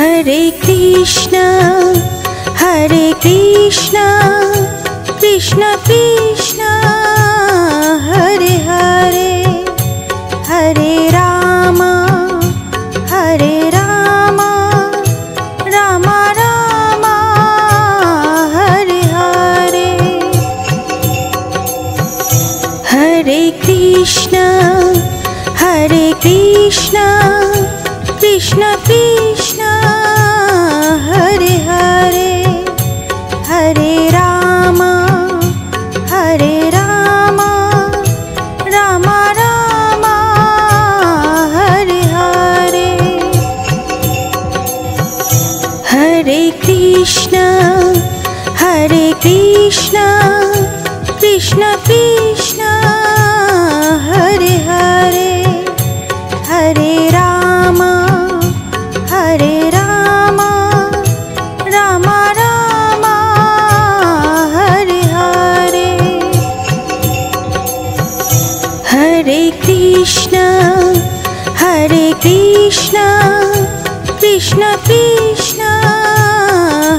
Hare Krishna Krishna Krishna Hare Hare, Hare Ram Ram Ram Hare Hare. Hare Krishna Krishna Krishna Hare Hare, Hare Ram Ram Ram Hare Hare. Hare Krishna Krishna Krishna Hare Hare, Hare Ram Ram Ram Hare Hare. Hare Krishna Krishna Krishna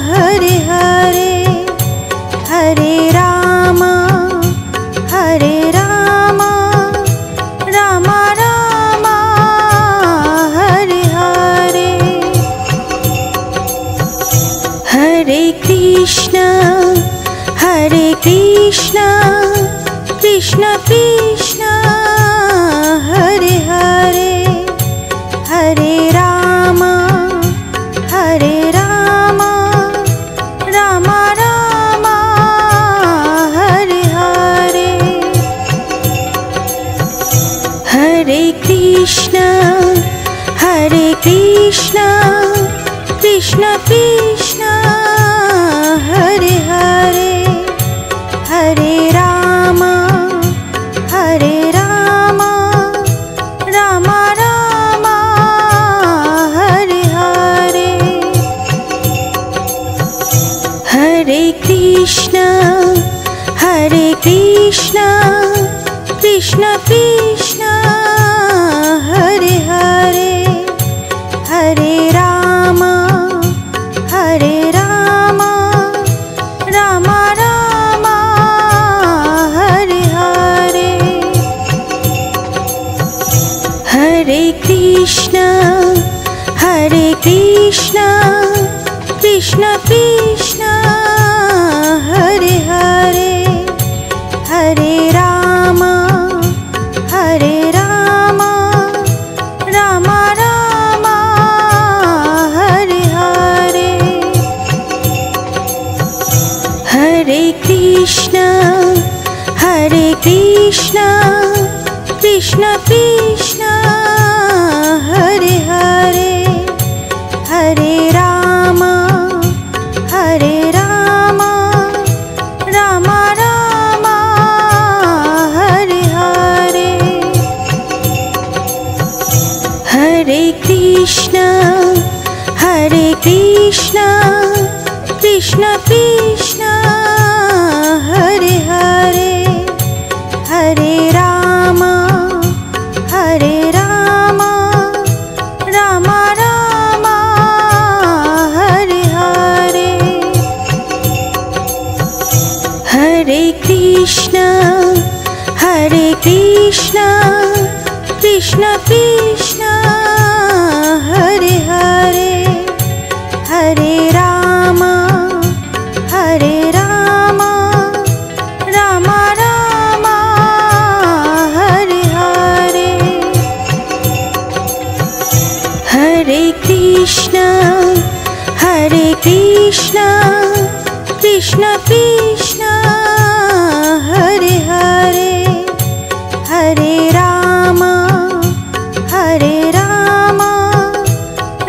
Hare Hare, Hare Ram Ram Ram Hare Hare. Hare Krishna Krishna Krishna Hare Hare, Hare Ram Ram Ram Hare Hare. Hare Krishna Krishna Krishna Hare Hare, Hare Ram Ram Ram Hare Hare. Hare Krishna Krishna Krishna Hare Hare, Hare Ram Ram Ram Hare Hare. Hare Krishna Krishna Krishna Hare Hare, Hare Ram Ram Ram Hare Hare. Hare Krishna Krishna Krishna Hare Hare, Hare Ram Ram Ram Hare Hare. Hare Krishna Krishna Krishna Hare Hare, Hare Ram Ram Ram Hare Hare. Hare Krishna Krishna Krishna Hare Hare, Hare Ram Ram Ram Hare Hare. Hare Krishna Krishna Krishna Hare Hare, Hare Ram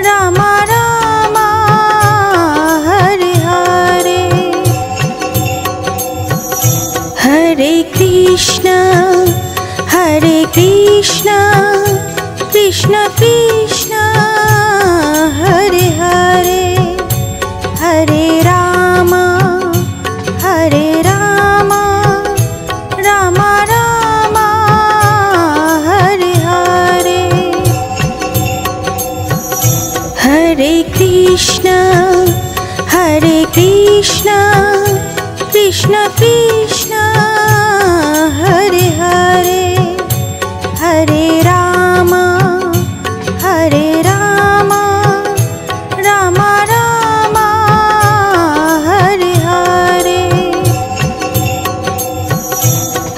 Ram Ram Hare Hare. Hare Krishna Krishna Krishna Hare Hare, Hare Ram Ram Ram Hare Hare. Hare Krishna Krishna Krishna Hare Hare Hare Ram Ram Ram Hare Hare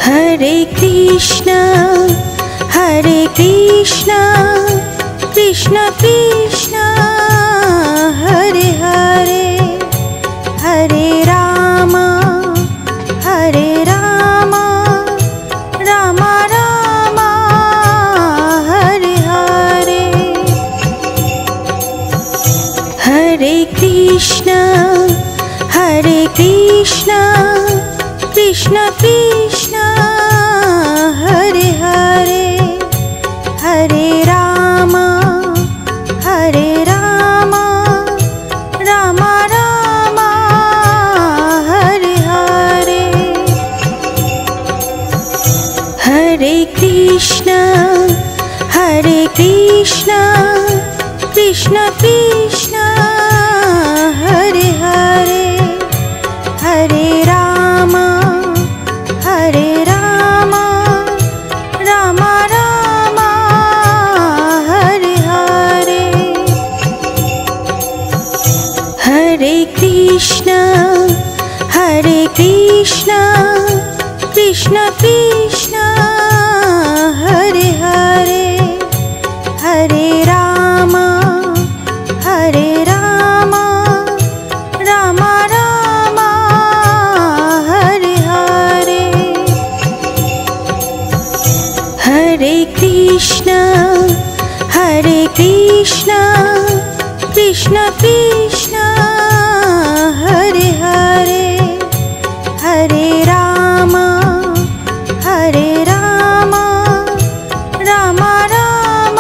Hare Krishna Krishna Krishna Hare Hare Hare Ram Ram Ram Hare Hare Hare Krishna Krishna Krishna Hare Hare Hare Ram Ram Ram Hare Hare Hare Krishna Krishna Krishna Hare Hare Hare Ram Ram Ram Hare Hare Hare Krishna Krishna Krishna Hare Hare Hare Ram Ram Ram Hare Hare Hare Krishna Krishna Krishna Hare Hare Hare Ram Ram Ram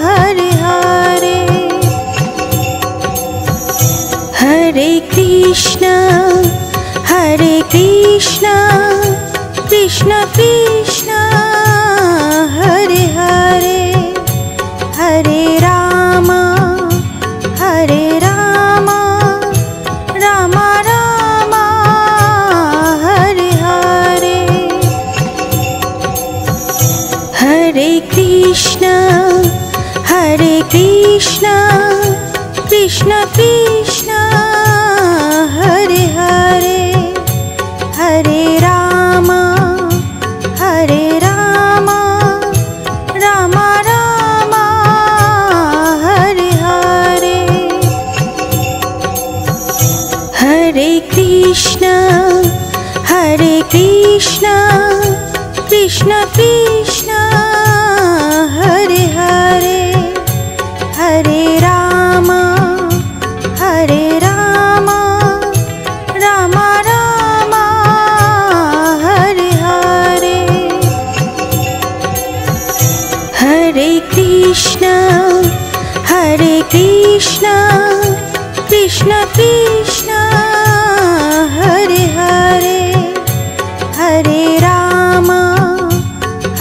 Hare Hare Hare Krishna Krishna Krishna Hare Hare Hare Ram Ram Ram Hare Hare Hare Krishna Krishna Krishna Hare Hare Hare Ram Ram Ram Hare Hare Hare Krishna Krishna Krishna Hare Hare Hare Ram Ram Ram Hare Hare Hare Krishna Krishna Krishna Hare Hare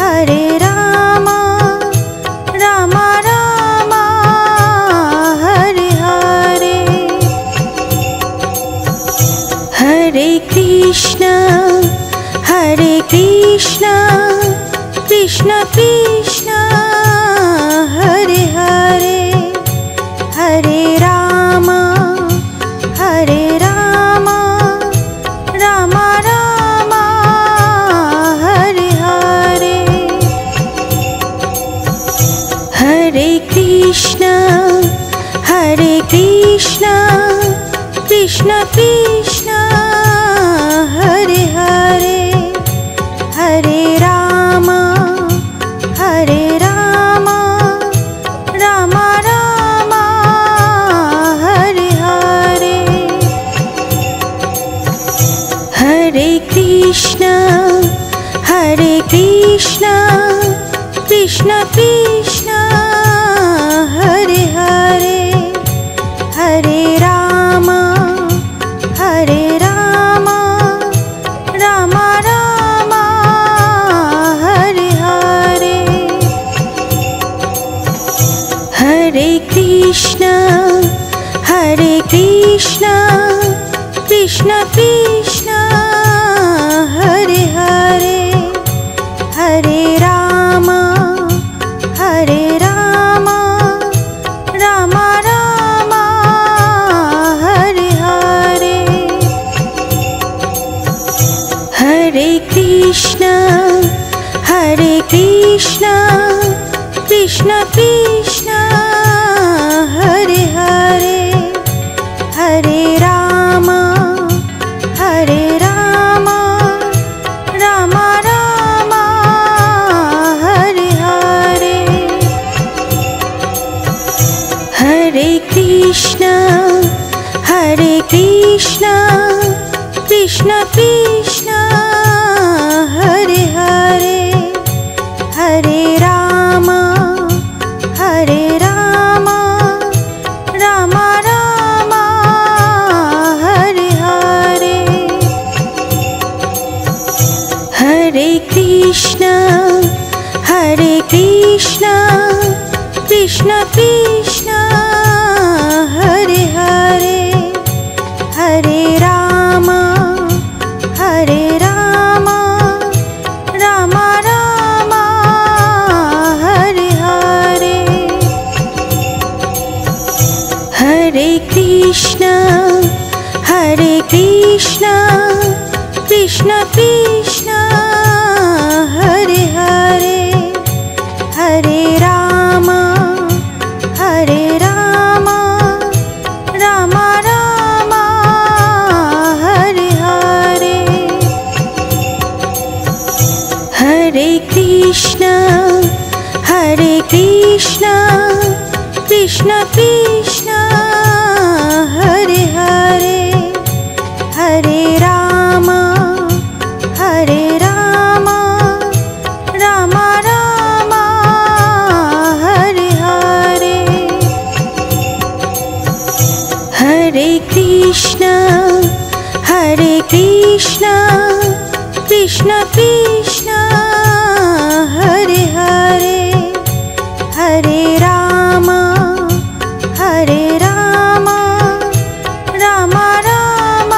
Hare Ram Ram Ram Hare Hare Hare Krishna Krishna Krishna Hare Hare Hare Ram Ram Ram Hare Hare Hare Krishna Krishna Krishna Hare Hare Hare Ram Ram Ram Hare Hare Hare Krishna Krishna Krishna Hare Hare Hare Ram Ram Ram Hare Hare Hare Krishna Krishna Krishna Hare Hare Hare Ram Ram Ram Hare Hare Hare Krishna Krishna Krishna Hare Hare Hare Ram Ram Ram Hare Hare Hare Krishna Krishna Krishna Hare Hare Hare Ram Ram Ram Hare Hare Hare Krishna Krishna Krishna Hare Hare Hare Ram Ram Ram Hare Hare Hare Krishna Krishna Krishna Hare Hare Hare Ram Ram Ram Hare Hare Hare Krishna Krishna Krishna Hare Hare Hare Ram Ram Ram Hare Hare Hare Krishna Krishna Krishna Hare Hare Hare Ram Ram Ram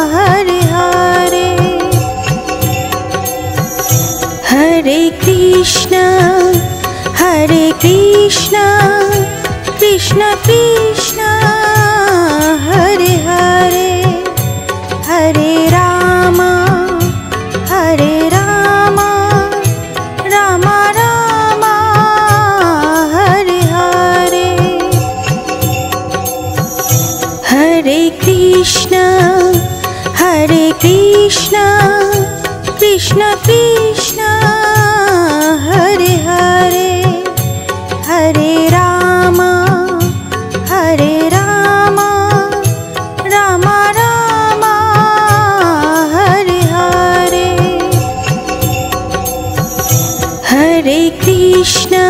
Hare Hare Hare Krishna Krishna Krishna Hare Hare Hare Ram Ram Ram Hare Hare Hare Krishna Krishna Krishna Hare Hare Hare Ram Ram Ram Hare Hare Hare Krishna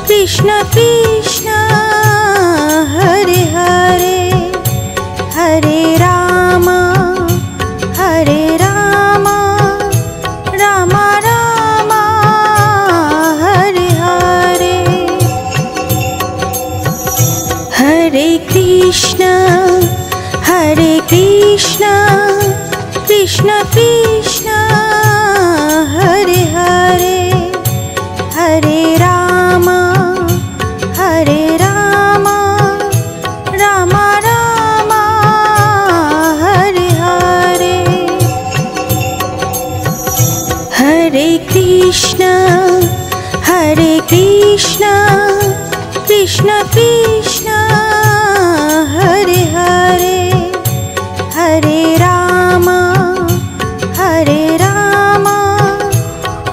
Krishna Krishna Hare Hare Hare Ram Ram Ram Hare Hare Hare Krishna Krishna Krishna Hare Hare Hare Ram Ram Ram Hare Hare Hare Krishna Krishna Krishna Hare Hare Hare Ram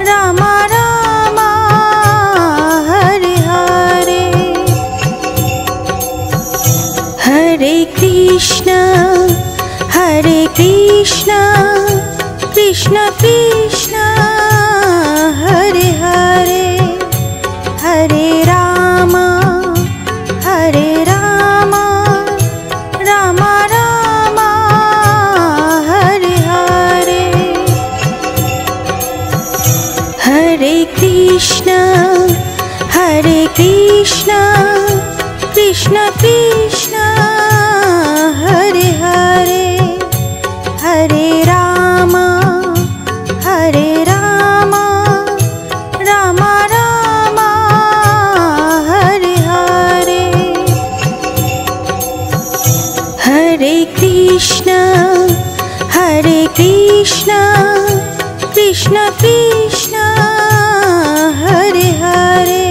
Ram Ram Hare Hare Hare Krishna Krishna Krishna Hare Hare Hare Ram Ram Ram Hare Hare Hare Krishna Krishna Krishna Krishna Hare Hare Hare Ram Ram Ram Hare Hare Hare Krishna Krishna Krishna Hare Hare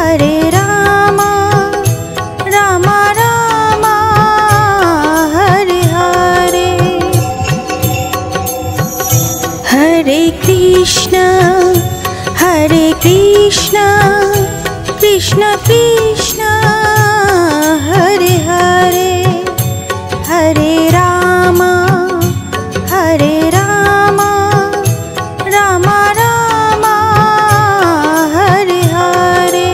Hare Ram Ram Ram Hare Hare Hare Krishna Krishna Krishna Hare Hare Hare Ram Ram Ram Hare Hare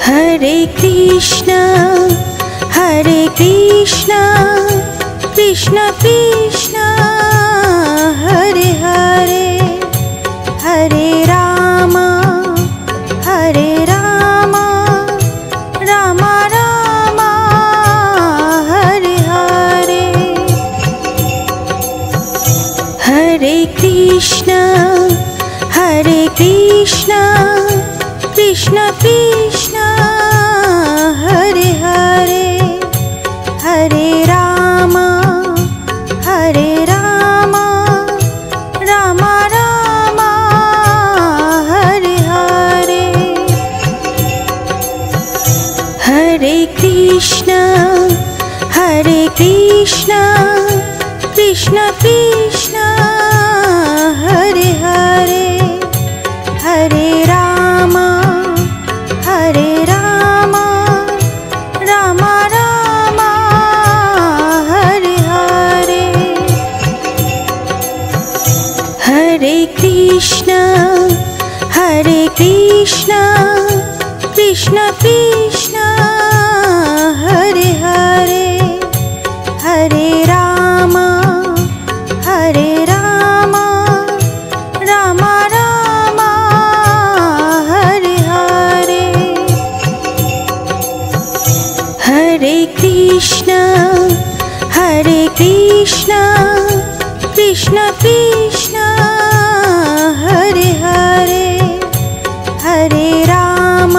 Hare Krishna Krishna Krishna Hare Hare Hare Ram Ram Ram Hare Hare Hare Krishna Krishna Krishna Hare Hare Hare Ram Ram Ram Hare Hare Hare Krishna Krishna Krishna Hare Hare Hare Ram Ram Ram Hare Hare Hare Krishna Krishna Krishna Hare Hare Hare Ram Ram Ram Hare Hare Hare Krishna Krishna Krishna Hare Hare Hare Ram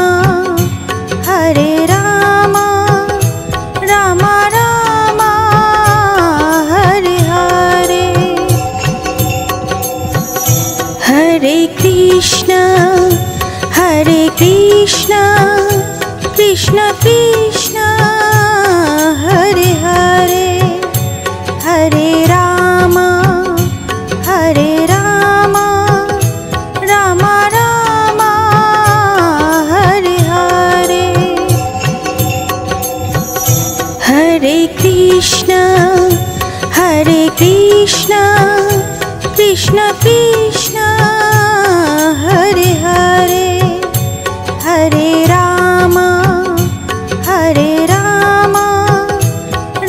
Ram Ram Hare Hare Hare Krishna Krishna Krishna Hare Hare Hare Ram Ram Ram Hare Hare Hare Krishna Krishna Krishna Hare Hare Hare Ram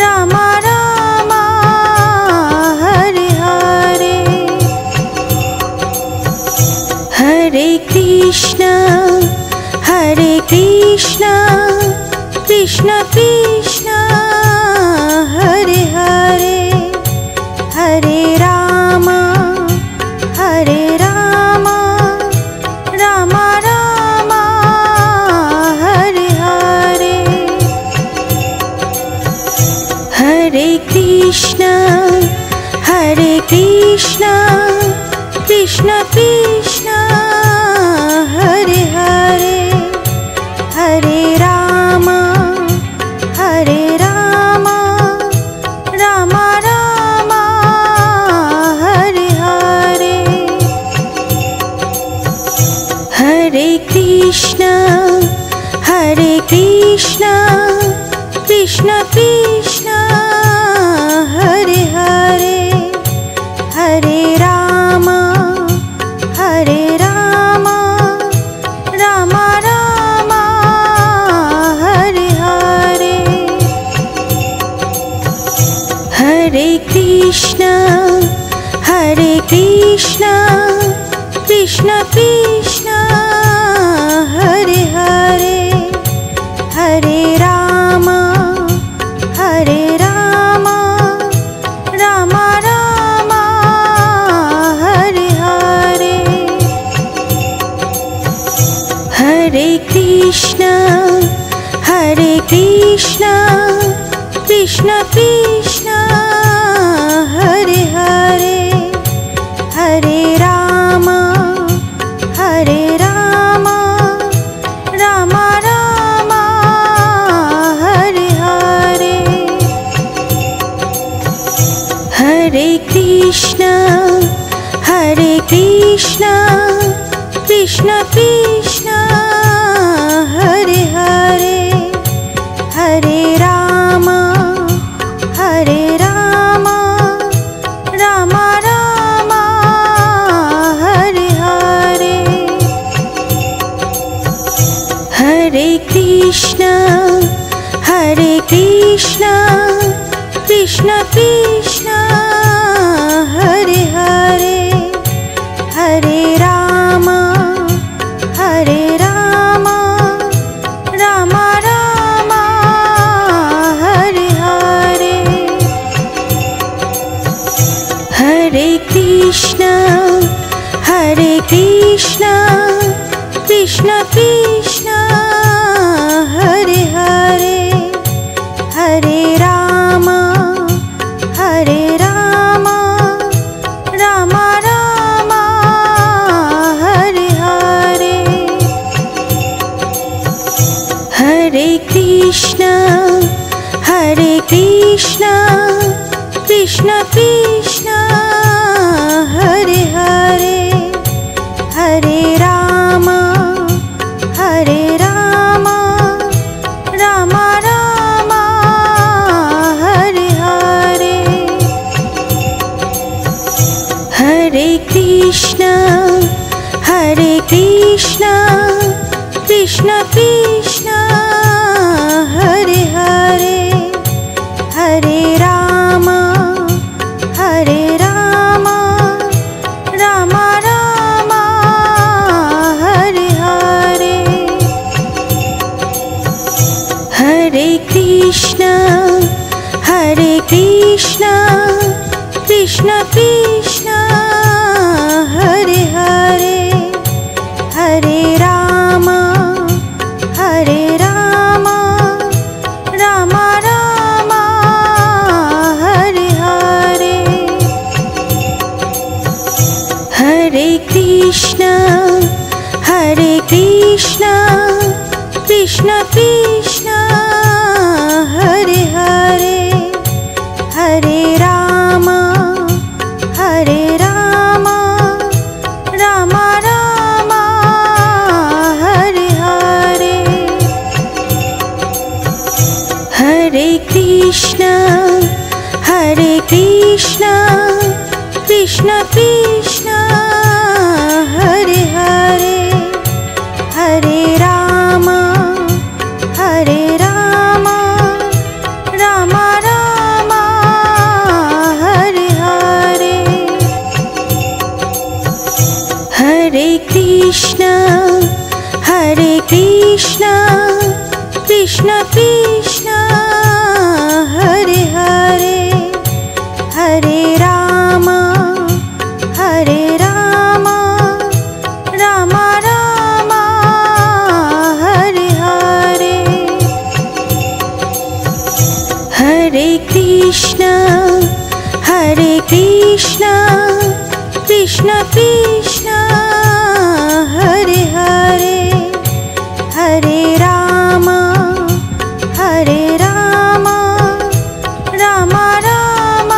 Ram Ram Hare Hare Hare Krishna Krishna Krishna Hare Hare Hare Ram Ram Ram Hare Hare Hare Krishna Krishna Krishna Hare Hare Hare Ram Ram Ram Hare Hare Hare Krishna Krishna Krishna Hare Hare Hare Ram Ram Ram Hare Hare Hare Krishna Krishna Krishna Krishna Hare Hare Hare Ram Ram Ram Hare Hare Hare Krishna Krishna Krishna Hare Hare Hare Ram Ram Ram Hare Hare Hare Krishna Krishna Krishna Hare Hare Hare Ram Ram Ram Hare Hare Hare Krishna Krishna Krishna Hare Hare Hare Ram Ram Ram Hare Hare Hare Krishna Krishna Krishna Hare Hare Hare Ram Ram Ram Hare Hare Hare Krishna Krishna Krishna Hare Hare Hare Ram Ram Ram Hare Hare Hare Krishna Krishna Krishna Hare Hare Hare Ram Ram Ram Hare Hare Hare Krishna Krishna Krishna Hare Hare Hare Ram Ram Ram Hare Hare Hare Krishna Krishna Krishna Hare Hare Hare Ram Ram Ram Hare Hare Hare Krishna Krishna Krishna Hare Hare Hare Ram Ram Ram Hare Hare Hare Krishna Krishna Krishna Hare Hare Hare Ram Ram Ram Hare Hare Hare Krishna Krishna Krishna Hare Hare Hare Ram Ram Ram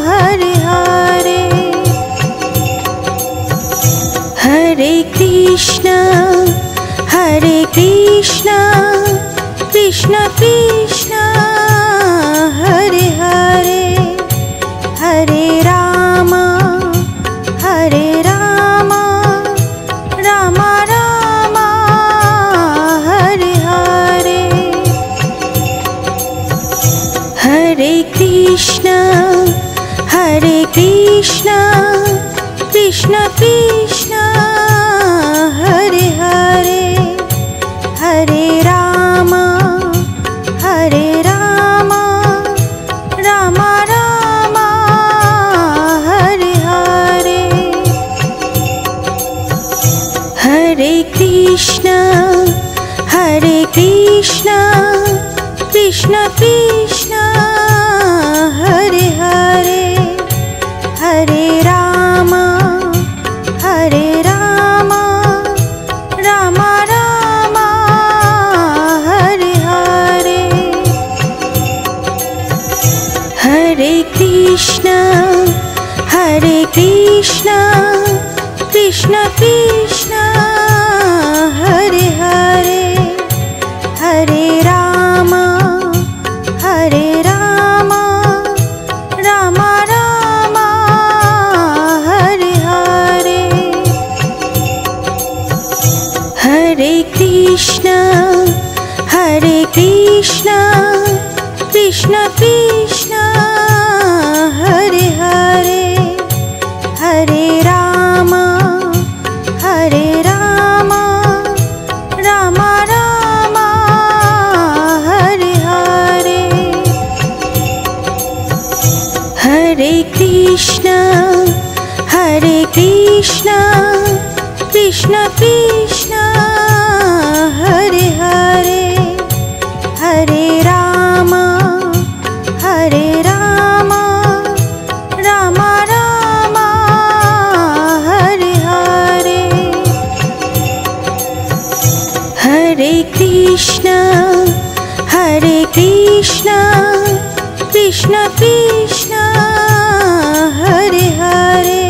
Hare Hare Hare Krishna Krishna Krishna Hare Hare Hare Ram Ram Ram Hare Hare Hare Krishna Krishna Krishna Hare Hare Hare Ram Ram Ram Hare Hare Hare Krishna Krishna Krishna Hare Hare Hare Ram Ram Ram Hare Hare Hare Krishna Krishna Krishna Hare Hare Hare Ram Ram Ram Hare Hare Hare Krishna Krishna Krishna Hare Hare Hare Ram Ram Ram Hare Hare Hare Krishna Krishna Krishna Hare Hare Hare Ram Ram Ram Hare Hare Hare Krishna Krishna Krishna Hare Hare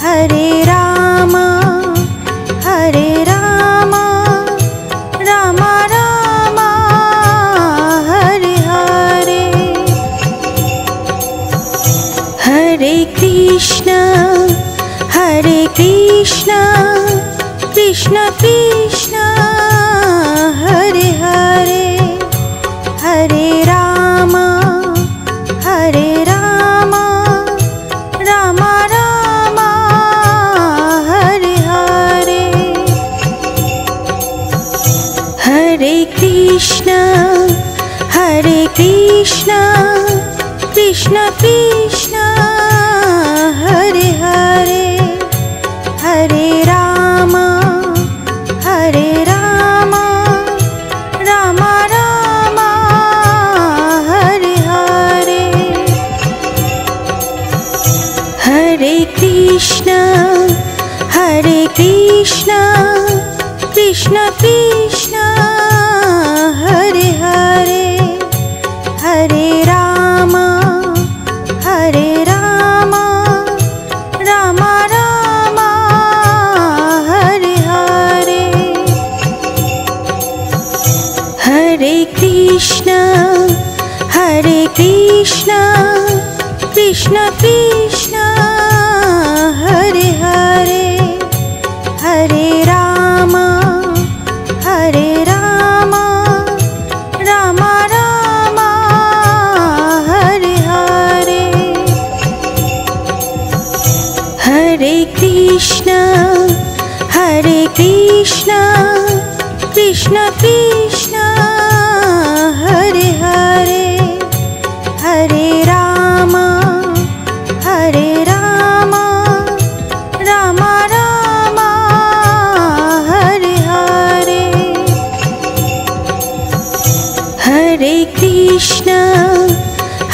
Hare Ram Ram Ram Hare Hare Hare Krishna Krishna Krishna Hare Hare Hare Ram Ram Ram Hare Hare Hare Krishna Krishna Krishna Hare Hare Hare Ram Ram Ram Hare Hare Hare Krishna Krishna Krishna Hare Hare Hare Ram Ram Ram Hare Hare Hare Krishna Krishna Krishna Hare Hare Hare Ram Ram Ram Hare Hare Hare Krishna Krishna Krishna Hare Hare Hare Ram Ram Ram Hare Hare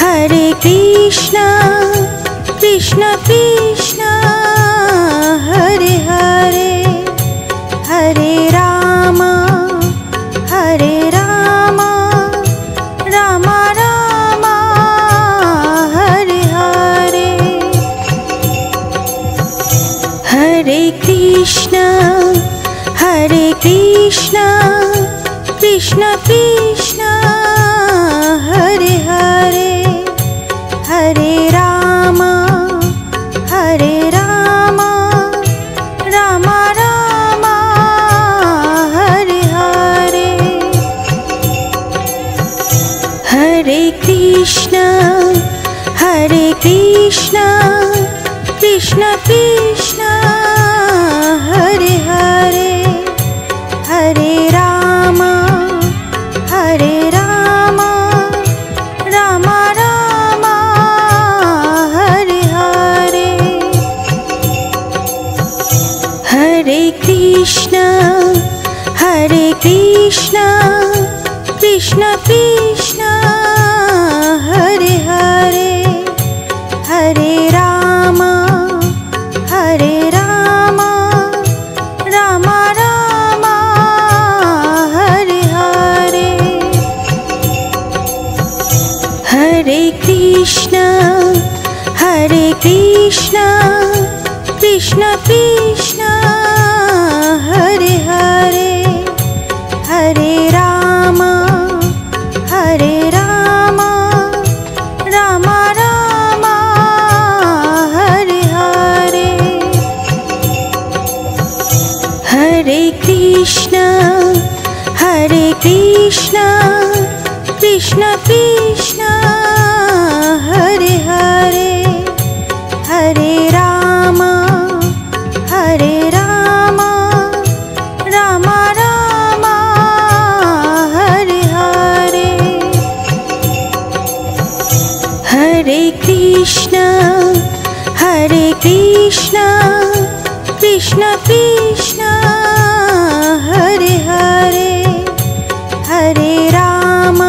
Hare Krishna Krishna Krishna Hare Hare Hare Ram Ram Ram Hare Hare Hare Krishna Krishna Krishna Hare Hare Hare Ram Ram Ram Hare Hare Hare Krishna Krishna Krishna Hare Hare Hare Ram Ram Ram Hare Hare Hare Krishna Krishna Krishna Hare Hare Hare Ram Ram Ram Hare Hare Hare Krishna Krishna Krishna Hare Hare Hare Ram Ram Ram Hare Hare Hare Krishna Krishna Krishna Hare Hare Hare Ram Ram Ram Hare Hare Hare Krishna Krishna Krishna Hare Hare Hare Ram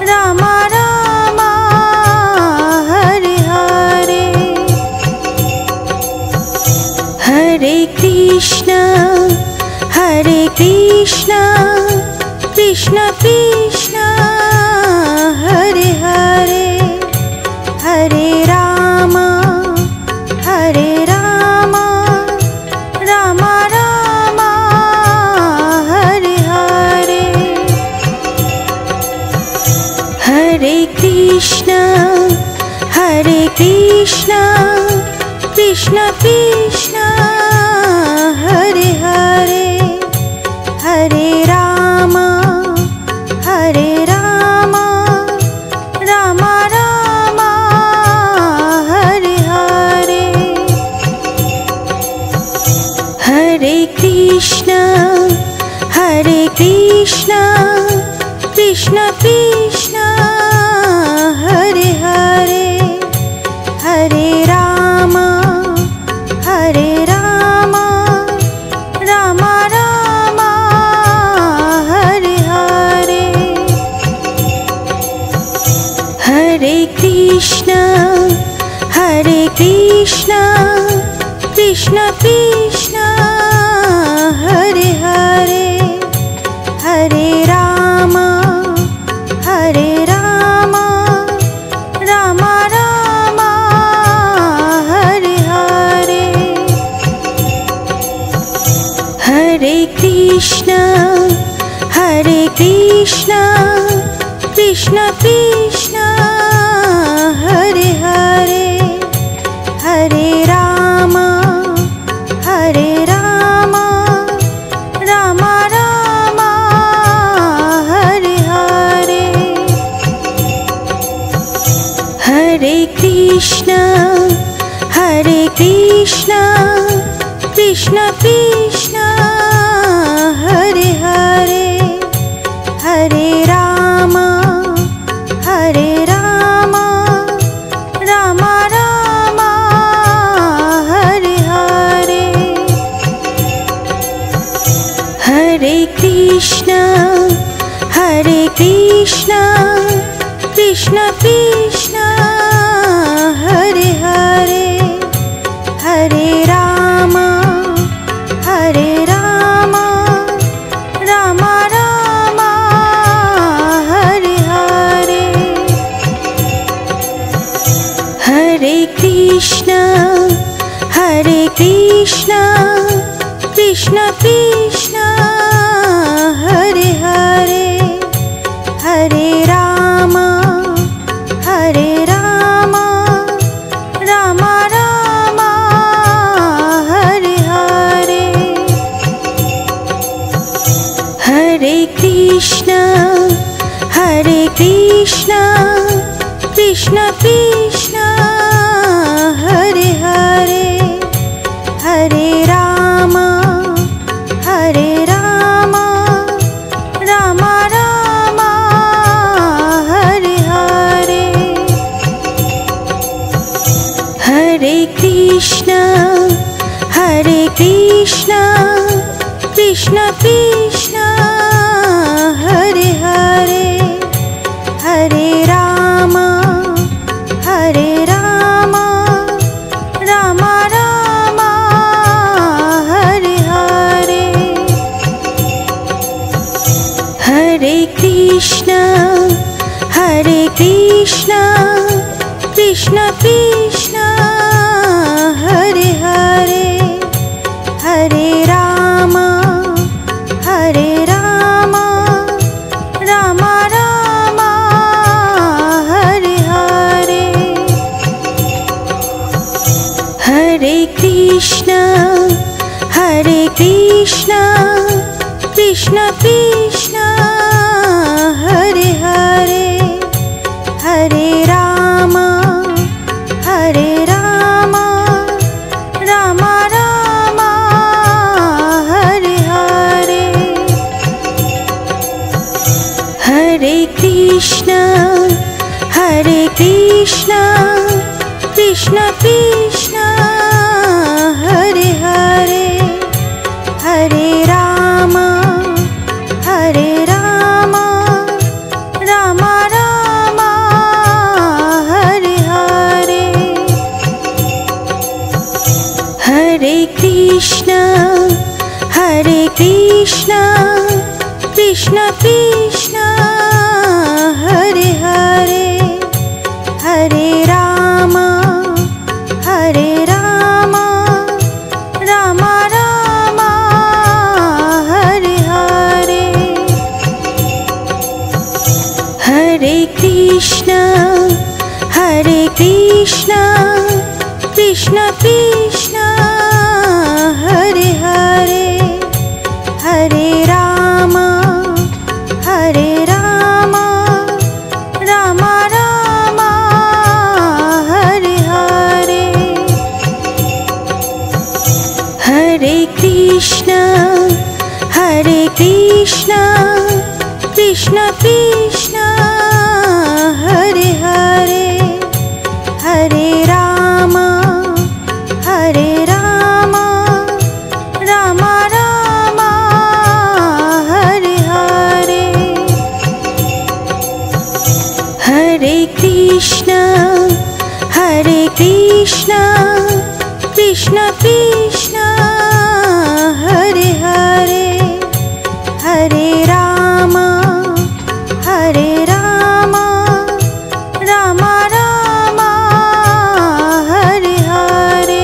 Ram Ram Hare Hare Hare Krishna Krishna Krishna Hare Hare Hare Ram Ram Ram Hare Hare Hare Krishna Krishna Krishna Hare Hare Hare Ram Ram Ram Hare Hare Hare Krishna Krishna Krishna Hare Hare Hare Ram Ram Ram Hare Hare Hare Krishna Krishna Krishna Hare Hare Hare Ram Ram Ram Hare Hare Hare Krishna Krishna Krishna Hare Hare Hare Ram Ram Ram Hare Hare Hare Krishna Krishna Krishna Hare Hare Hare Ram Ram Ram Hare Hare Hare Krishna Krishna Krishna Hare Hare Hare Ram Ram Ram Hare Hare Hare Krishna Krishna Krishna Hare Hare Hare Ram Ram Ram Hare Hare Hare Krishna Krishna Krishna Krishna Hare Hare Hare Ram Ram Ram Hare Hare Hare Krishna Krishna Krishna Hare Hare Hare Ram Ram Ram Hare Hare Hare Krishna Krishna Krishna Hare Hare Hare Ram Ram Ram Hare Hare Hare Krishna Krishna Krishna Hare Hare Hare Ram Ram Ram Hare Hare Hare Krishna Krishna Krishna Hare Hare Hare Ram Ram Ram Hare Hare Hare Krishna Krishna Krishna Hare Hare Hare Ram Ram Ram Hare Hare Hare Krishna Krishna Krishna Hare Hare Hare Ram Ram Ram Hare Hare Hare Krishna Krishna Krishna Hare Hare Hare Ram Ram Ram Hare Hare Hare Krishna Krishna Krishna Hare Hare Hare Ram Ram Ram Hare Hare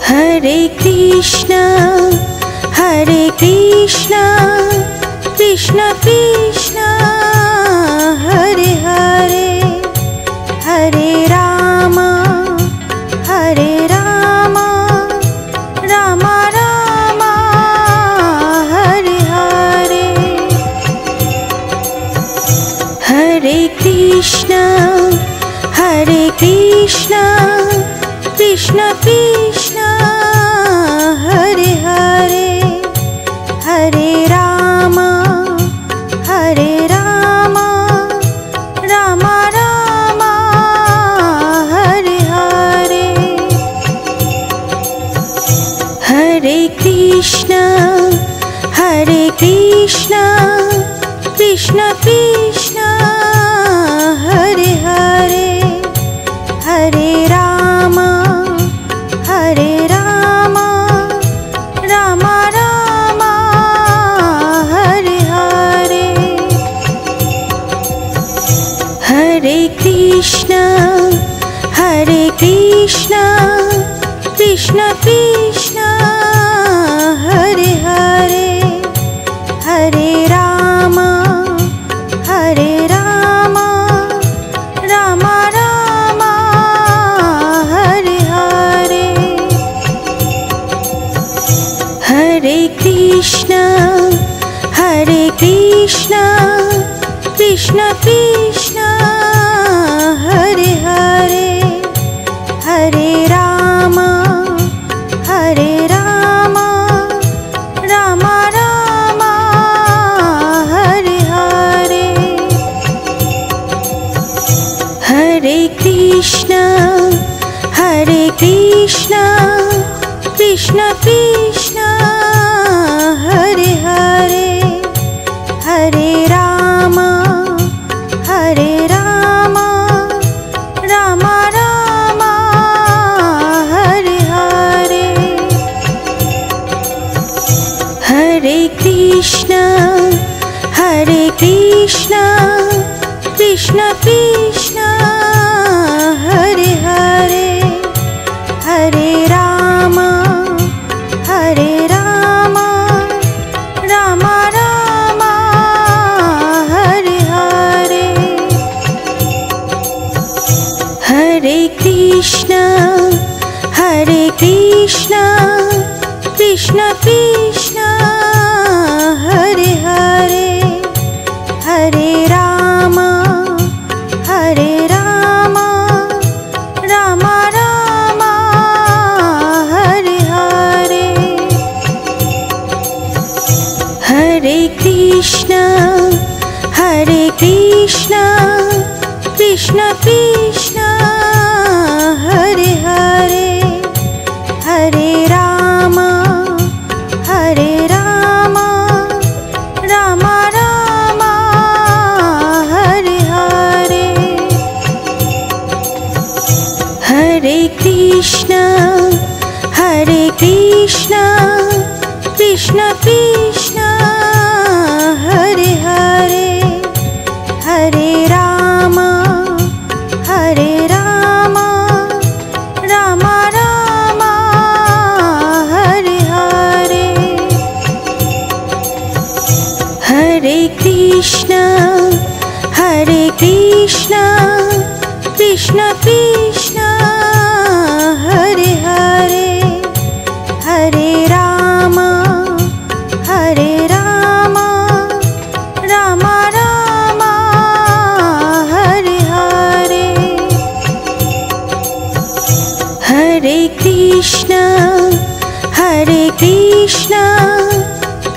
Hare Krishna Krishna Krishna Hare Hare Hare Ram Ram Ram Hare Hare Hare Krishna Krishna Krishna Hare Hare Hare Ram Ram Ram Hare Hare Hare Krishna Krishna Krishna Hare Hare Hare Ram Ram Ram Hare Hare Hare Krishna Krishna Krishna Hare Hare Hare Ram Ram Ram Hare Hare Hare Krishna Krishna Krishna Hare Hare Hare Ram Ram Ram Hare Hare Hare Krishna Krishna Krishna Hare Hare Hare Ram Ram Ram Hare Hare Hare Krishna Krishna Krishna Hare Hare Hare Ram Ram Ram Hare Hare Hare Krishna Krishna Krishna Hare Hare Hare Ram Ram Ram Hare Hare Hare Krishna Krishna Krishna Hare Hare Hare Ram Ram Ram Hare Hare Hare Krishna Krishna Krishna Hare Hare Hare Ram Ram Ram Hare Hare Hare Krishna Krishna Krishna Hare Hare Hare Ram Ram Ram Hare Hare Hare Krishna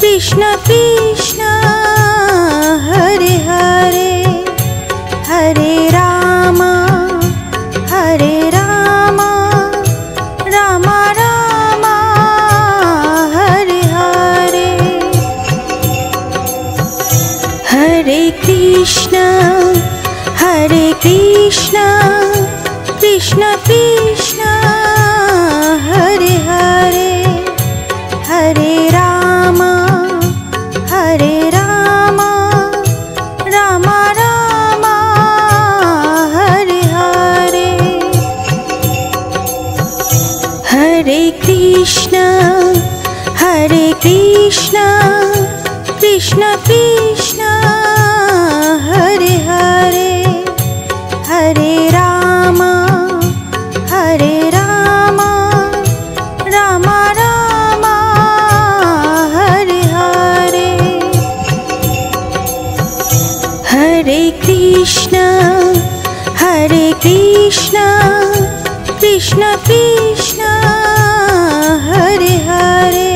Krishna Krishna Hare Hare Hare Ram Ram Ram Hare Hare Hare Krishna Krishna Krishna Hare Hare Hare Ram Ram Ram Hare Hare Hare Krishna Krishna Krishna Hare Hare Hare Ram Ram Ram Hare Hare Hare Krishna Krishna Krishna Hare Hare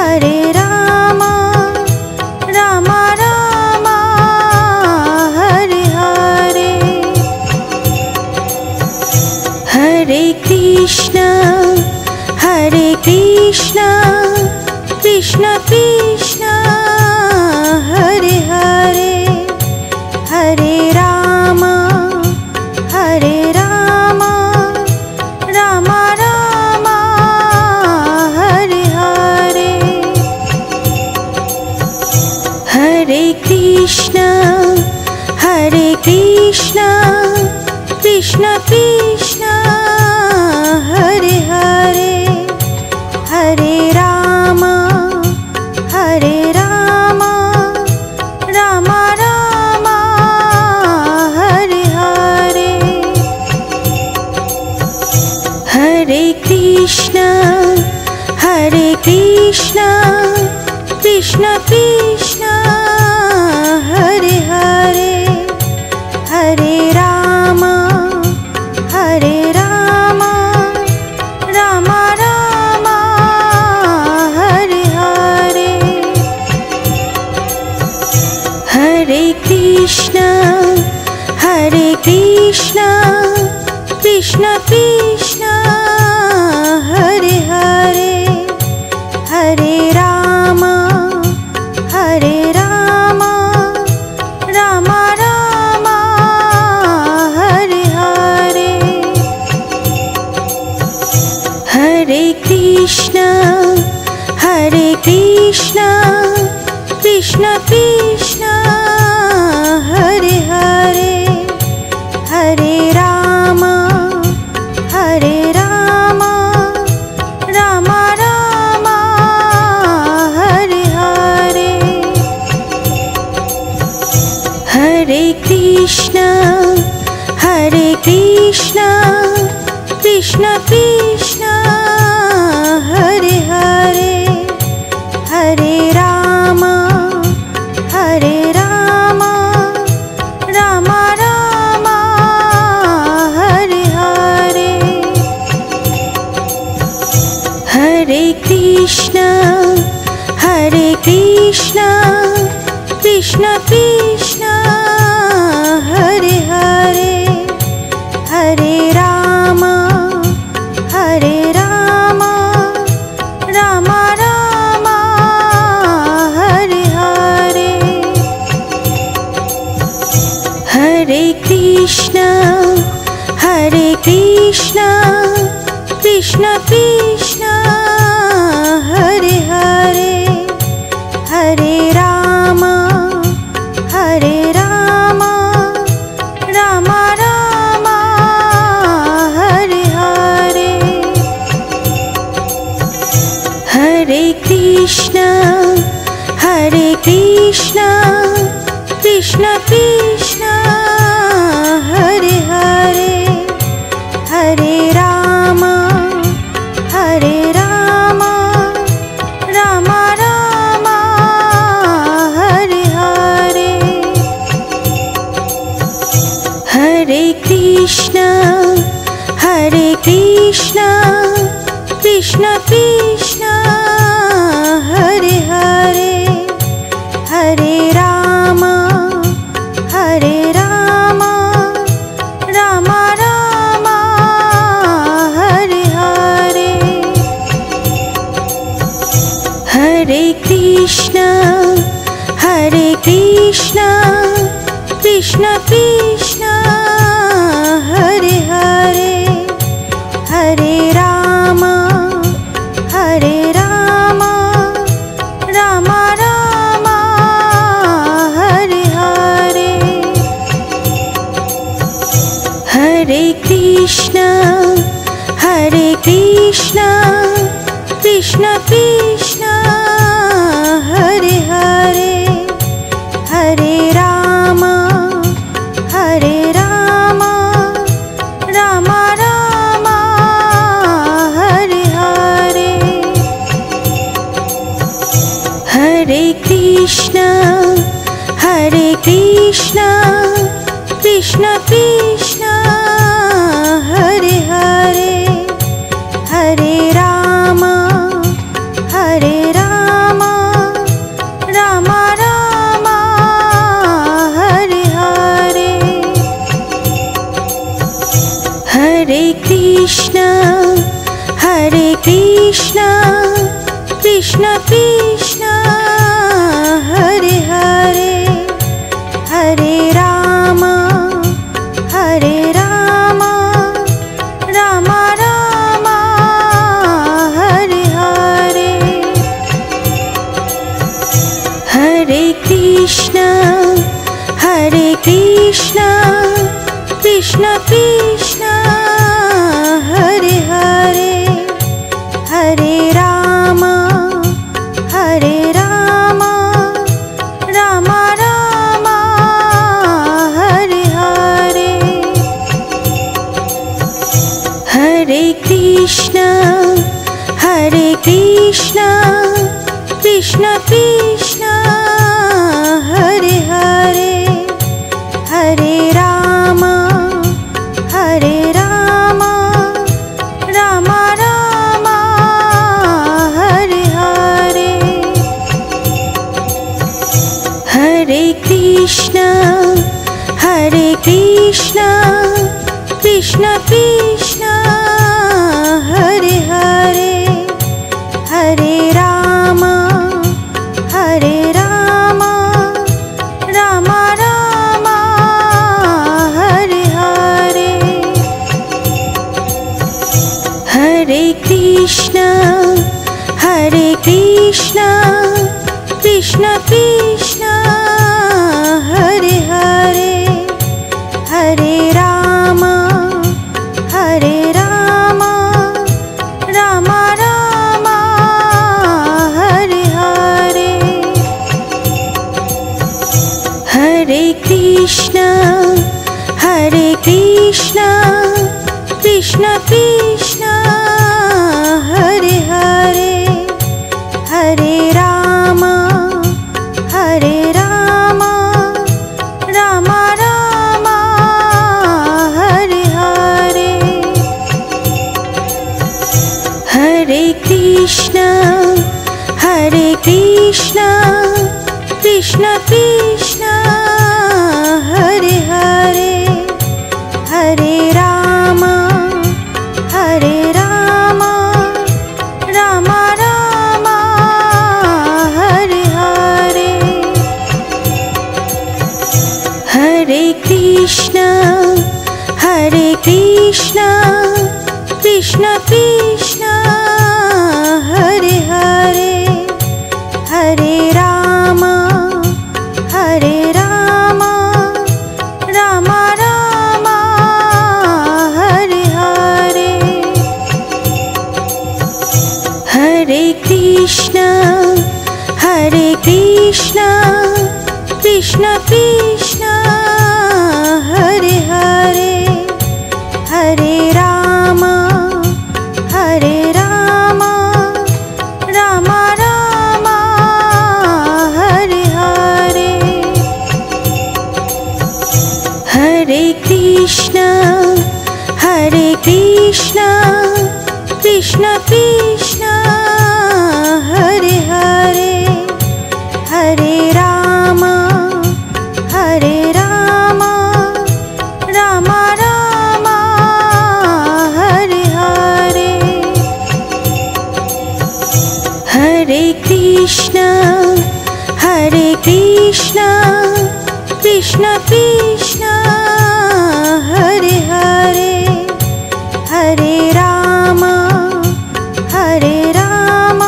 Hare Ram Ram Ram Hare Hare Hare Krishna Krishna Krishna Hare Hare Hare Ram Ram Ram Hare Hare Hare Krishna Krishna Krishna Hare Hare Hare Ram Ram Ram Hare Hare Hare Krishna Krishna Krishna Hare Hare Hare Ram Ram Ram Hare Hare Hare Krishna Krishna Krishna Hare Hare Hare Ram Ram Ram Hare Hare Hare Krishna Krishna Krishna Hare Hare Hare Ram Ram Ram Hare Hare Hare Krishna Krishna Krishna Hare Hare Hare Ram Ram Ram Hare Hare Hare Krishna Krishna Krishna Hare Hare Hare Ram Ram Ram Hare Hare Hare Krishna Krishna Krishna Hare Hare Hare Ram Ram Ram Hare Hare Hare Krishna Krishna Krishna Hare Hare Hare Ram Ram Ram Hare Hare Hare Krishna Krishna Krishna Hare Hare Hare Ram Ram Ram Hare Hare Hare Krishna Krishna Krishna Hare Hare Hare Ram Ram Ram Hare Hare Hare Krishna Krishna Krishna Hare Hare Hare Ram Ram Ram Hare Hare Hare Krishna Krishna Krishna Hare Hare Hare Ram Ram Ram Hare Hare Hare Krishna Krishna Krishna Hare Hare Hare Ram Ram Ram Hare Hare Hare Krishna Krishna Krishna Hare Hare Hare Ram Ram Ram Hare Hare Hare Krishna Krishna Krishna Hare Hare Hare Ram Ram Ram Hare Hare Hare Krishna Krishna Krishna Hare Hare Hare Ram Ram Ram Hare Hare Hare Krishna Krishna Krishna Hare Hare Hare Ram Ram Ram Hare Hare Hare Krishna Krishna Krishna Hare Hare Hare Ram Ram Ram Hare Hare Hare Krishna Krishna Krishna Hare Hare Hare Ram Ram Ram Hare Hare Hare Krishna Krishna Krishna Hare Hare Hare Ram Ram Ram Hare Hare Hare Krishna Krishna Krishna Hare Hare Hare Ram Ram Ram Hare Hare Hare Krishna Krishna Krishna Hare Hare Hare Ram Ram Ram Hare Hare Hare Krishna Krishna Krishna Hare Hare Hare Ram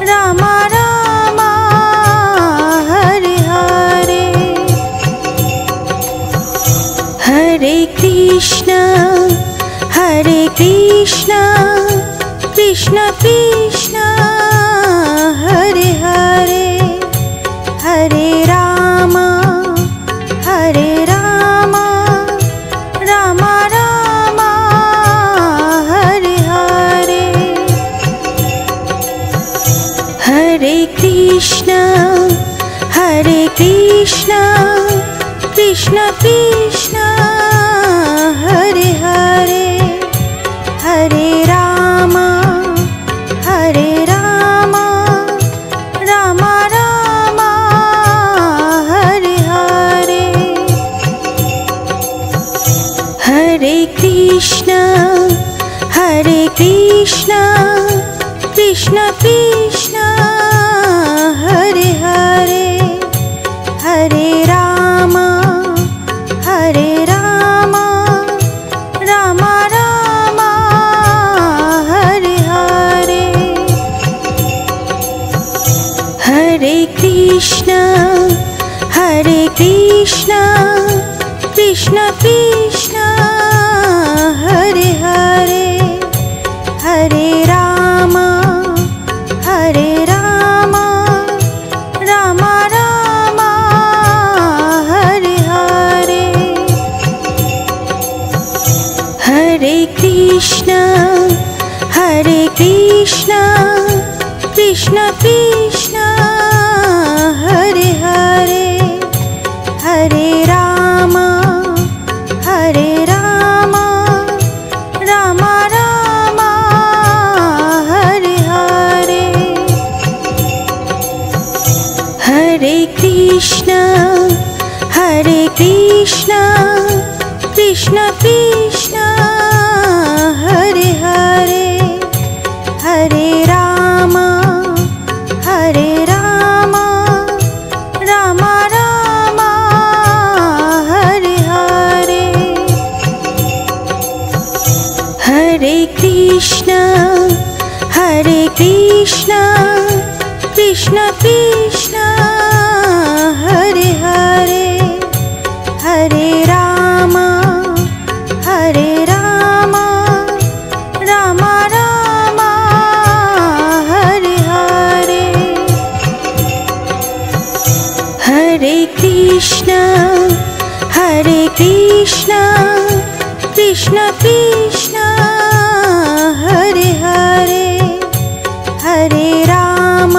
Ram Ram Hare Hare Hare Krishna Krishna Krishna Hare Hare Hare Ram Ram Ram Hare Hare Hare Krishna Krishna Krishna Hare Hare Hare Ram Ram Ram Hare Hare Hare Krishna Krishna Krishna Hare Hare Hare Ram Ram Ram Hare Hare Hare Krishna Krishna Krishna Hare Hare Hare Ram Ram Ram Hare Hare Hare Krishna Krishna Krishna Krishna Hare Hare Hare Ram Ram Ram Hare Hare Hare Krishna Krishna Krishna Hare Hare Hare Ram Ram Ram Hare Hare Hare Krishna Krishna Krishna Hare Hare Hare Ram Ram Ram Hare Hare Hare Krishna Krishna Krishna Hare Hare Hare Ram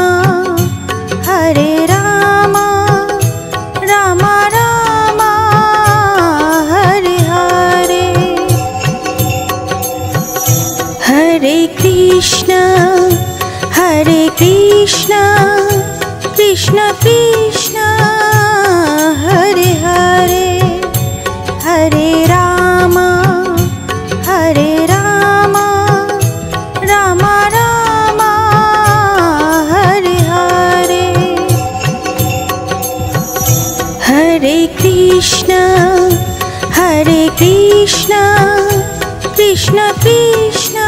Ram Ram Hare Hare Hare Krishna Krishna Krishna Hare Hare Hare Ram Ram Ram Hare Hare Hare Krishna Krishna Krishna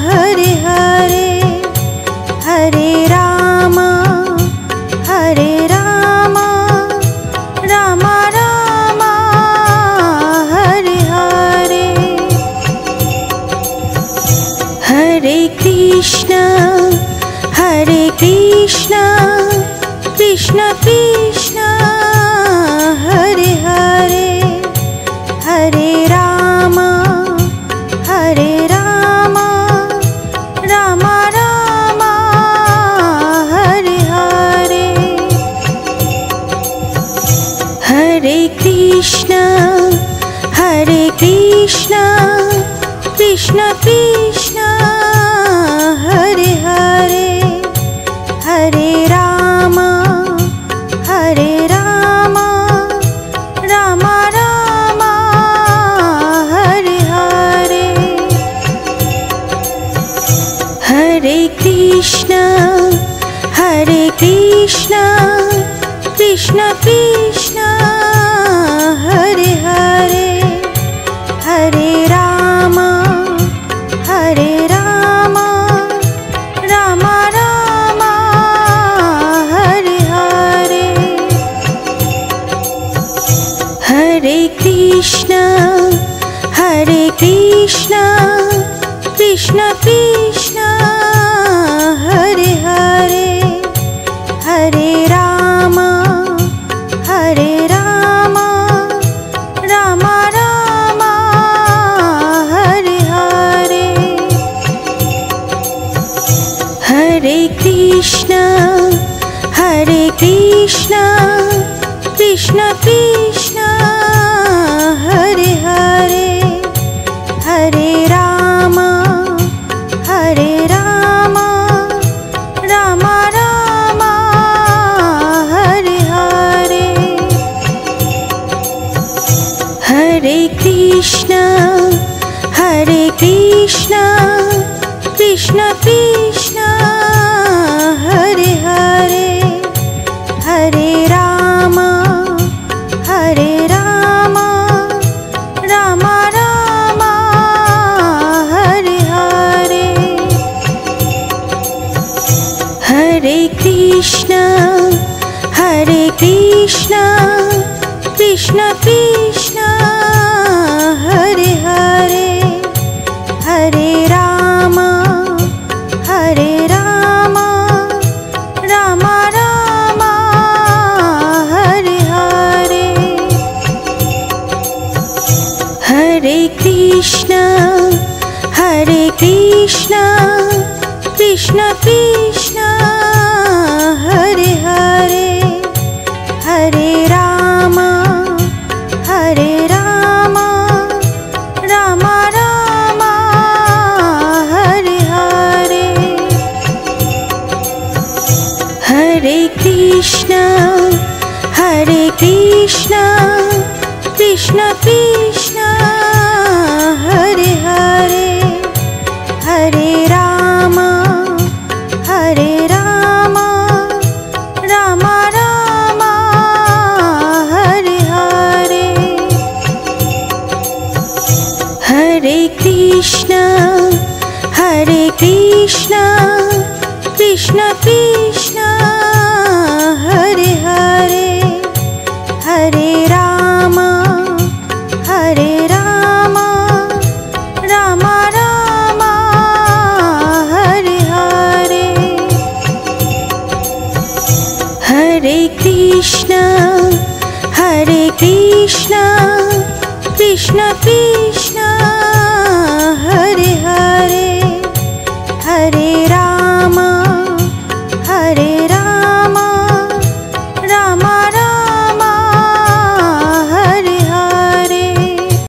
Hare Hare Hare Ram Ram Ram Hare Hare Hare Krishna Krishna Krishna Hare Hare Hare Ram Ram Ram Hare Hare Hare Krishna Krishna Krishna Hare Hare Hare Ram Ram Ram Hare Hare Hare Krishna Krishna Krishna Hare Hare Hare Ram Ram Ram Hare Hare Hare Krishna Krishna Krishna Hare Hare Hare Ram Ram Ram Hare Hare Hare Krishna Krishna Krishna Hare Hare Hare Ram Ram Ram Hare Hare Hare Krishna Krishna Krishna Hare Hare Hare Ram Ram Ram Hare Hare Hare Krishna Krishna Krishna Hare Hare Hare Ram Ram Ram Hare Hare Hare Krishna Krishna Krishna Hare Hare Hare Ram Ram Ram Hare Hare Hare Krishna Krishna Krishna Hare Hare Hare Ram Ram Ram Hare Hare Hare Krishna Krishna Krishna Hare Hare Hare Ram Ram Ram Hare Hare Hare Krishna Krishna Krishna